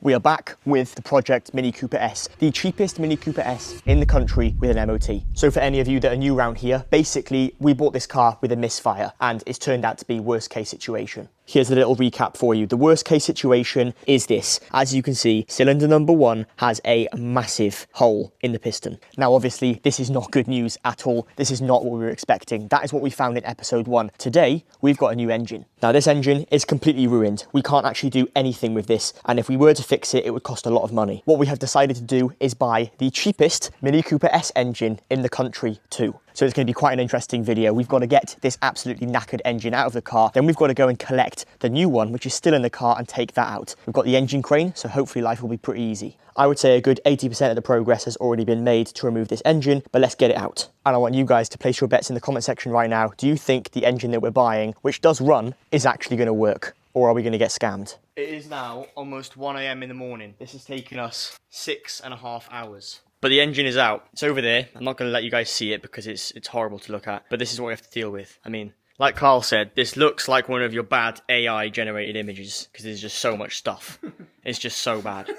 We are back with the project Mini Cooper S, the cheapest Mini Cooper S in the country with an MOT. So for any of you that are new around here, basically we bought this car with a misfire and it's turned out to be worst case situation. Here's a little recap for you. The worst case situation is this. As you can see, cylinder number 1 has a massive hole in the piston. Now, obviously, this is not good news at all. This is not what we were expecting. That is what we found in episode 1. Today, we've got a new engine. Now, this engine is completely ruined. We can't actually do anything with this. And if we were to fix it, it would cost a lot of money. What we have decided to do is buy the cheapest Mini Cooper S engine in the country too. So it's going to be quite an interesting video. We've got to get this absolutely knackered engine out of the car. Then we've got to go and collect the new one, which is still in the car, and take that out. We've got the engine crane, so hopefully life will be pretty easy. I would say a good 80% of the progress has already been made to remove this engine, but let's get it out. And I want you guys to place your bets in the comment section right now. Do you think the engine that we're buying, which does run, is actually going to work? Or are we going to get scammed? It is now almost 1 AM in the morning. This has taken us 6.5 hours. But the engine is out. It's over there. I'm not going to let you guys see it because it's horrible to look at. But this is what we have to deal with. I mean, like Carl said, this looks like one of your bad AI generated images because there's just so much stuff. It's just so bad.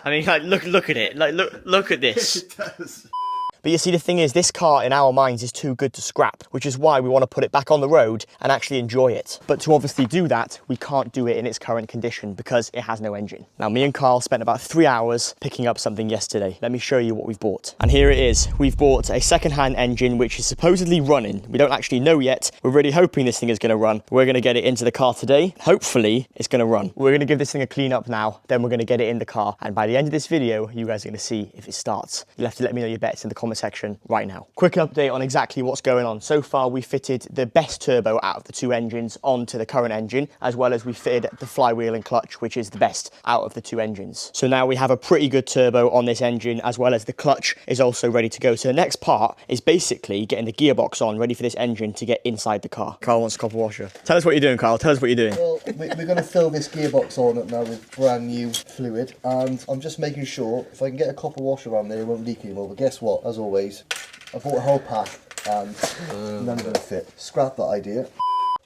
I mean, like, look at it. Like, look at this. It does. But you see, the thing is, this car in our minds is too good to scrap, which is why we want to put it back on the road and actually enjoy it. But to obviously do that, we can't do it in its current condition because it has no engine. Now, me and Carl spent about 3 hours picking up something yesterday. Let me show you what we've bought. And here it is. We've bought a second-hand engine, which is supposedly running. We don't actually know yet. We're really hoping this thing is going to run. We're going to get it into the car today. Hopefully, it's going to run. We're going to give this thing a clean up now. Then we're going to get it in the car. And by the end of this video, you guys are going to see if it starts. You'll have to let me know your bets in the comment section right now. Quick update on exactly what's going on. So far, we fitted the best turbo out of the 2 engines onto the current engine, as well as we fitted the flywheel and clutch, which is the best out of the 2 engines. So now we have a pretty good turbo on this engine, as well as the clutch is also ready to go. So the next part is basically getting the gearbox on, ready for this engine to get inside the car. Carl wants a copper washer. Tell us what you're doing, Carl. Tell us what you're doing. Well, we're going to fill this gearbox on up now with brand new fluid, and I'm just making sure if I can get a copper washer on there, it won't leak anymore. But guess what? As always, I bought a whole pack and none of them fit. Scrap that idea.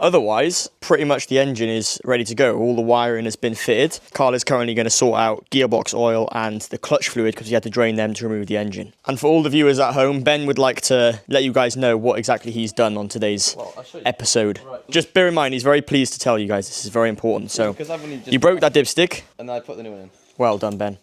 Otherwise, pretty much the engine is ready to go. All the wiring has been fitted. Carl is currently going to sort out gearbox oil and the clutch fluid because he had to drain them to remove the engine. And for all the viewers at home, Ben would like to let you guys know what exactly he's done on today's episode. Right. Just bear in mind, he's very pleased to tell you guys this is very important. So, you broke that dipstick. And I put the new one in. Well done, Ben.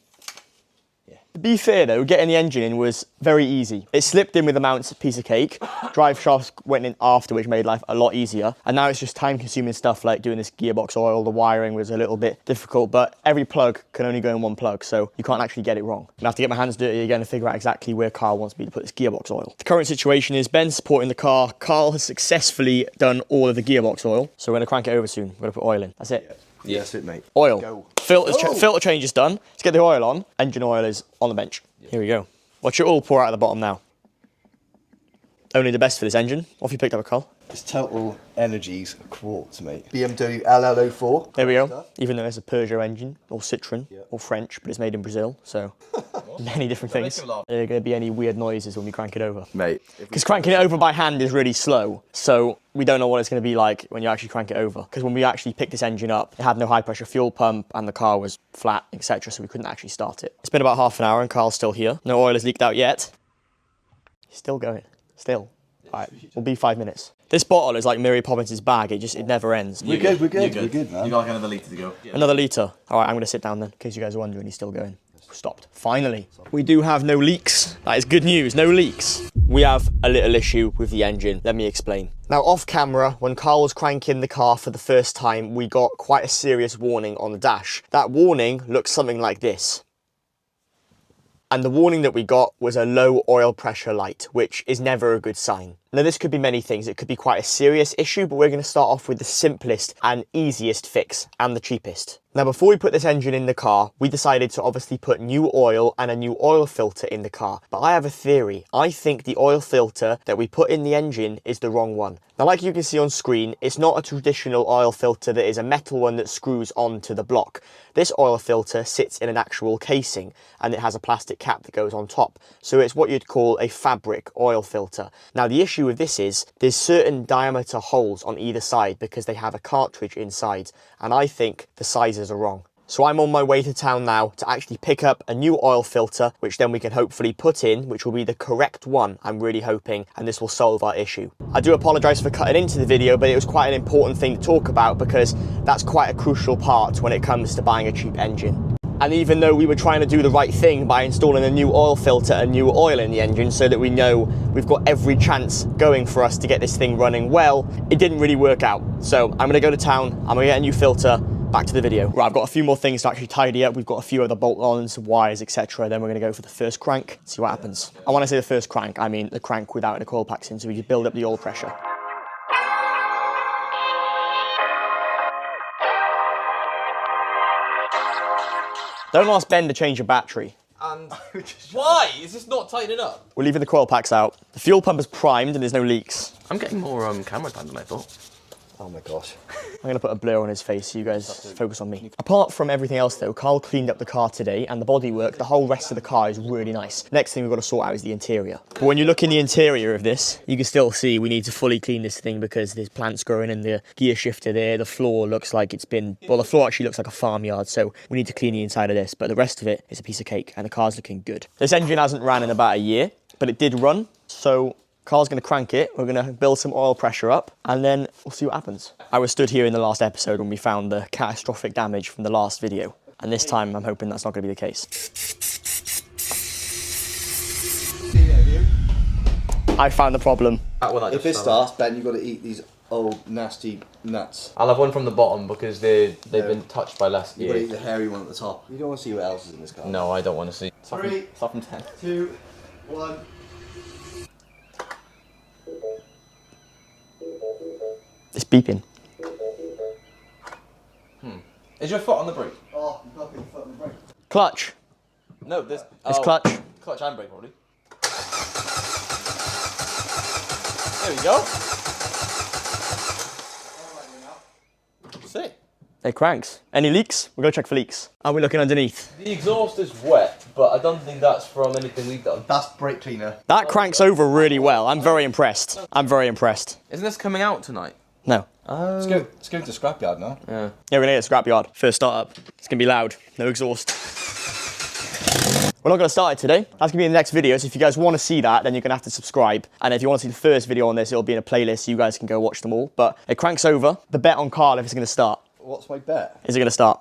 To be fair though, getting the engine in was very easy. It slipped in with a mount piece of cake. Drive shafts went in after, which made life a lot easier. And now it's just time consuming stuff like doing this gearbox oil. The wiring was a little bit difficult, but every plug can only go in one plug, so you can't actually get it wrong. I'm gonna have to get my hands dirty again to figure out exactly where Carl wants me to put this gearbox oil. The current situation is Ben's supporting the car. Carl has successfully done all of the gearbox oil. So we're gonna crank it over soon. We're gonna put oil in. That's it. Yes, it mate. Oil. Go. Filter change is done. Let's get the oil on. Engine oil is on the bench. Here we go. Watch it all pour out of the bottom now. Only the best for this engine. What have you picked up, Carl? It's Total Energies quartz, mate. BMW LL04. There we go. Even though it's a Peugeot engine, or Citroen, or French, but it's made in Brazil, so many different things. Are there going to be any weird noises when we crank it over? Mate. Because cranking it over by hand is really slow, so we don't know what it's going to be like when you actually crank it over. Because when we actually picked this engine up, it had no high pressure fuel pump and the car was flat, etc., so we couldn't actually start it. It's been about half an hour and Carl's still here. No oil has leaked out yet. He's still going. Still. Alright, we'll be 5 minutes. This bottle is like Mary Poppins' bag, it never ends. We're good, man. You got like another litre to go. Yeah. Another litre. Alright, I'm going to sit down then, in case you guys are wondering, he's still going. Stopped. Finally. We do have no leaks. That is good news, no leaks. We have a little issue with the engine. Let me explain. Now, off camera, when Carl was cranking the car for the first time, we got quite a serious warning on the dash. That warning looks something like this. And the warning that we got was a low oil pressure light, which is never a good sign. Now, this could be many things. It could be quite a serious issue, but we're going to start off with the simplest and easiest fix and the cheapest. Now, before we put this engine in the car, we decided to obviously put new oil and a new oil filter in the car. But I have a theory. I think the oil filter that we put in the engine is the wrong one. Now, like you can see on screen, it's not a traditional oil filter that is a metal one that screws onto the block. This oil filter sits in an actual casing and it has a plastic cap that goes on top. So it's what you'd call a fabric oil filter. Now, the issue with this is there's certain diameter holes on either side because they have a cartridge inside, and I think the sizes are wrong. So I'm on my way to town now to actually pick up a new oil filter, which then we can hopefully put in, which will be the correct one, I'm really hoping, and this will solve our issue. I do apologise for cutting into the video, but it was quite an important thing to talk about because that's quite a crucial part when it comes to buying a cheap engine. And even though we were trying to do the right thing by installing a new oil filter and new oil in the engine so that we know we've got every chance going for us to get this thing running well, it didn't really work out. So I'm gonna go to town, I'm gonna get a new filter. Back to the video. Right, I've got a few more things to actually tidy up. We've got a few other bolt-ons, wires, etc. Then we're gonna go for the first crank, see what happens. I wanna say the first crank, I mean the crank without any coil packs in, so we can build up the oil pressure. Don't ask Ben to change your battery. And why? Is this not tightening up? We're leaving the coil packs out. The fuel pump is primed and there's no leaks. I'm getting more camera time than I thought. Oh my gosh. I'm gonna put a blur on his face so you guys focus on me. Apart from everything else though, Carl cleaned up the car today and the bodywork, the whole rest of the car is really nice. Next thing we've got to sort out is the interior. But when you look in the interior of this, you can still see we need to fully clean this thing because there's plants growing in the gear shifter there. The floor looks like it's been, well, the floor actually looks like a farmyard, so we need to clean the inside of this, but the rest of it is a piece of cake and the car's looking good. This engine hasn't ran in about a year, but it did run, so Carl's going to crank it, we're going to build some oil pressure up, and then we'll see what happens. I was stood here in the last episode when we found the catastrophic damage from the last video, and this time I'm hoping that's not going to be the case. I found the problem. If it starts, Ben, you've got to eat these old nasty nuts. I'll have one from the bottom because they've been touched by last You've got to year. eat the hairy one at the top. You don't want to see what else is in this car. No, I don't want to see. Three, Stop from 10. 2, 1. It's beeping. Is your foot on the brake? Oh, you've got to put your foot on the brake. Clutch. No, this. It's clutch. Clutch and brake, probably. There we go. See. It cranks. Any leaks? We'll go check for leaks. Are we looking underneath? The exhaust is wet, but I don't think that's from anything we've done. That's brake cleaner. That cranks over really well. I'm very impressed. I'm very impressed. Isn't this coming out tonight? No. Let's go to the scrapyard now. Yeah. Yeah, we're gonna get a scrapyard. First start up. It's gonna be loud. No exhaust. We're not gonna start it today. That's gonna be in the next video. So if you guys want to see that, then you're gonna have to subscribe. And if you want to see the first video on this, it'll be in a playlist. So you guys can go watch them all. But it cranks over. The bet on Carl if it's gonna start. What's my bet? Is it gonna start?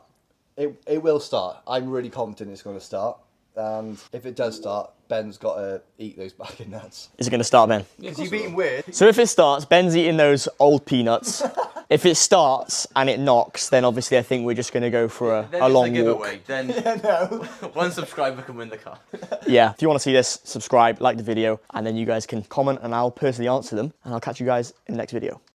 It will start. I'm really confident it's going to start. And if it does start, Ben's got to eat those back in nuts. Is it gonna start, Ben? Because you've eaten weird. So if it starts, Ben's eating those old peanuts. If it starts and it knocks, then obviously I think we're just gonna go for a long walk. Then No. one subscriber can win the car. Yeah, if you want to see this, subscribe, like the video, and then you guys can comment and I'll personally answer them, and I'll catch you guys in the next video.